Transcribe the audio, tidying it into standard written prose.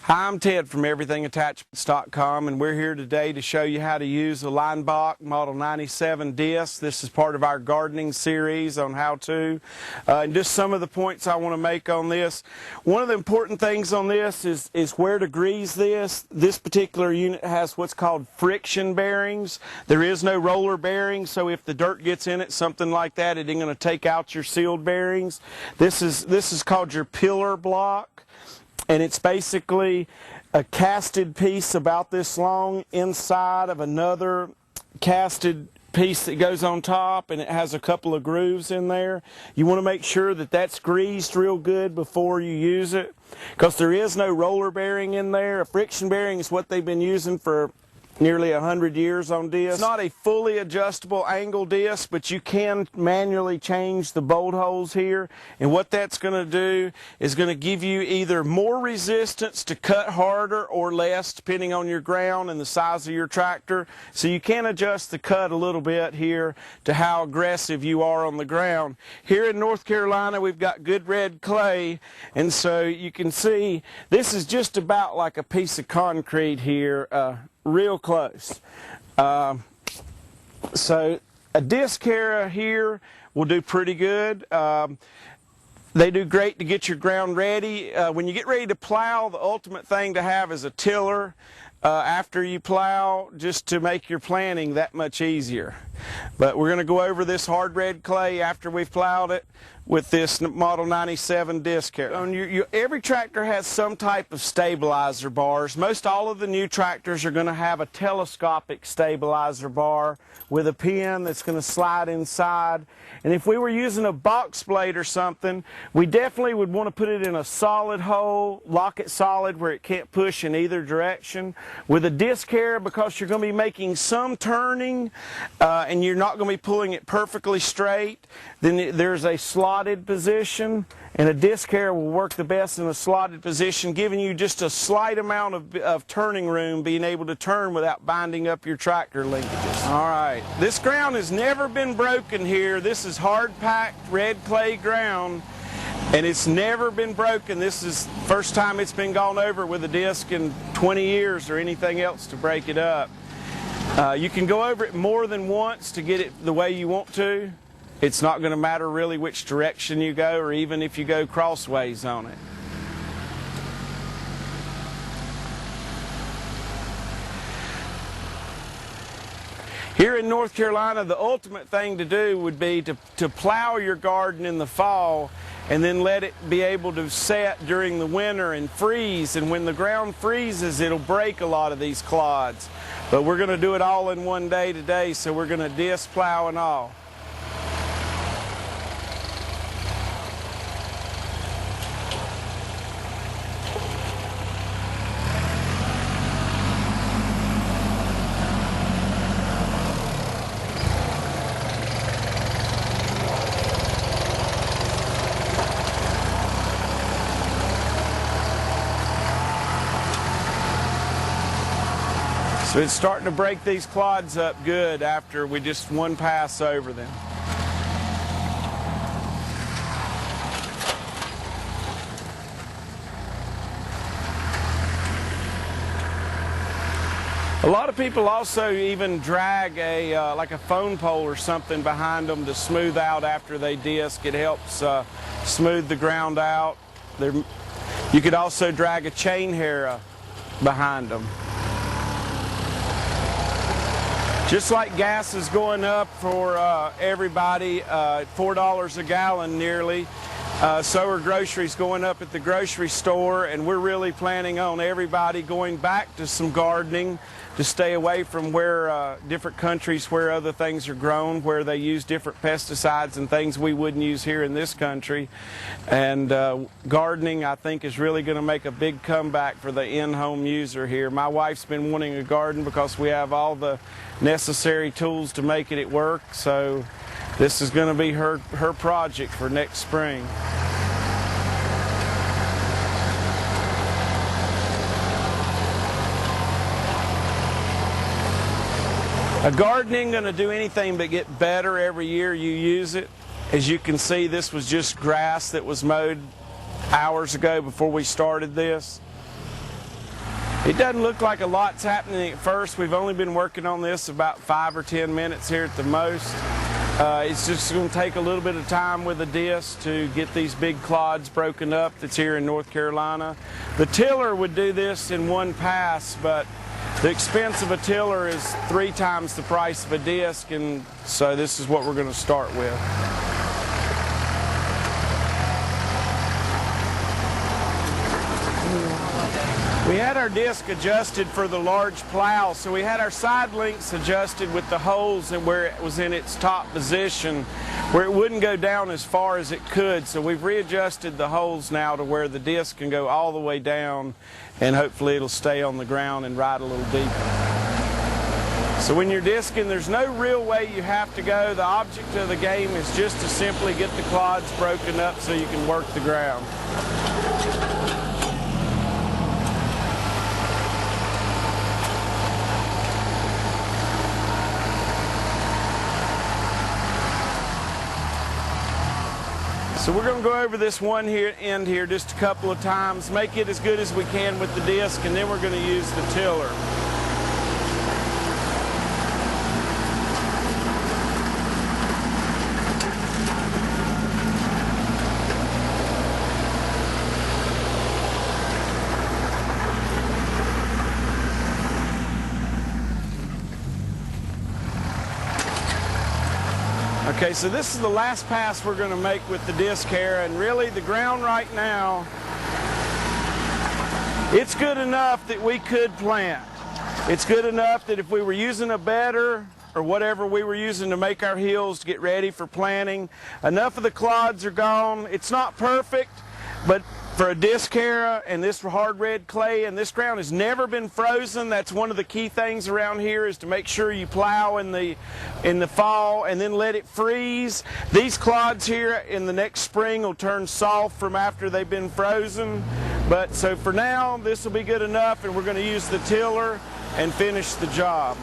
Hi, I'm Ted from everythingattachments.com, and we're here today to show you how to use a Linebach Model 97 disc. This is part of our gardening series on how to. And just some of the points I want to make on this. One of the important things on this is where to grease this. This particular unit has what's called friction bearings. There is no roller bearing, so if the dirt gets in it, something like that, it ain't going to take out your sealed bearings. This is called your pillar block. And it's basically a casted piece about this long inside of another casted piece that goes on top, and it has a couple of grooves in there. You want to make sure that that's greased real good before you use it, because there is no roller bearing in there. A friction bearing is what they've been using for nearly 100 years on discs. It's not a fully adjustable angle disc, but you can manually change the bolt holes here, and what that's going to do is going to give you either more resistance to cut harder or less, depending on your ground and the size of your tractor. So you can adjust the cut a little bit here to how aggressive you are on the ground. Here in North Carolina, we've got good red clay, and so you can see this is just about like a piece of concrete here. Real close. So a Disc Harrow here will do pretty good. They do great to get your ground ready. When you get ready to plow, the ultimate thing to have is a tiller after you plow, just to make your planting that much easier. But we're going to go over this hard red clay after we've plowed it with this Model 97 Disc Harrow. Every tractor has some type of stabilizer bars. Most all of the new tractors are going to have a telescopic stabilizer bar with a pin that's going to slide inside. And if we were using a box blade or something, we definitely would want to put it in a solid hole, lock it solid where it can't push in either direction. With a Disc Harrow, because you're going to be making some turning and you're not going to be pulling it perfectly straight, then there's a slotted position, and a Disc Harrow will work the best in a slotted position, giving you just a slight amount of turning room, being able to turn without binding up your tractor linkages. All right, this ground has never been broken here. This is hard packed red clay ground, and it's never been broken. This is the first time it's been gone over with a disc in 20 years or anything else to break it up. You can go over it more than once to get it the way you want to. It's not going to matter really which direction you go, or even if you go crossways on it. Here in North Carolina, the ultimate thing to do would be to plow your garden in the fall and then let it be able to set during the winter and freeze. And when the ground freezes, it'll break a lot of these clods. But we're going to do it all in one day today, so we're going to disc plow and all. So it's starting to break these clods up good after we just one pass over them. A lot of people also even drag like a phone pole or something behind them to smooth out after they disc. It helps smooth the ground out. You could also drag a chain harrow behind them. Just like gas is going up for everybody, $4 a gallon nearly, so are groceries going up at the grocery store, and we're really planning on everybody going back to some gardening to stay away from where different countries where other things are grown, where they use different pesticides and things we wouldn't use here in this country. And gardening, I think, is really going to make a big comeback for the in-home user here. My wife's been wanting a garden because we have all the necessary tools to make it work, so this is going to be her project for next spring. A gardening going to do anything but get better every year you use it. As you can see, this was just grass that was mowed hours ago before we started this. It doesn't look like a lot's happening at first. We've only been working on this about 5 or 10 minutes here at the most. It's just going to take a little bit of time with the disc to get these big clods broken up that's here in North Carolina. The tiller would do this in one pass, but the expense of a tiller is 3 times the price of a disc, and so this is what we're going to start with. We had our disc adjusted for the large plow, so we had our side links adjusted with the holes and where it was in its top position, where it wouldn't go down as far as it could. So we've readjusted the holes now to where the disc can go all the way down, and hopefully it'll stay on the ground and ride a little deeper. So when you're discing, there's no real way you have to go. The object of the game is just to simply get the clods broken up so you can work the ground. So we're going to go over this one end here just a couple of times, make it as good as we can with the disc, and then we're going to use the tiller. Okay, so this is the last pass we're going to make with the Disc Harrow, and really the ground right now, it's good enough that we could plant. It's good enough that if we were using a bedder or whatever we were using to make our hills to get ready for planting, enough of the clods are gone. It's not perfect, but for a Disc Harrow and this hard red clay, and this ground has never been frozen. That's one of the key things around here, is to make sure you plow in the fall and then let it freeze. These clods here in the next spring will turn soft from after they've been frozen. But so for now, this will be good enough, and we're going to use the tiller and finish the job.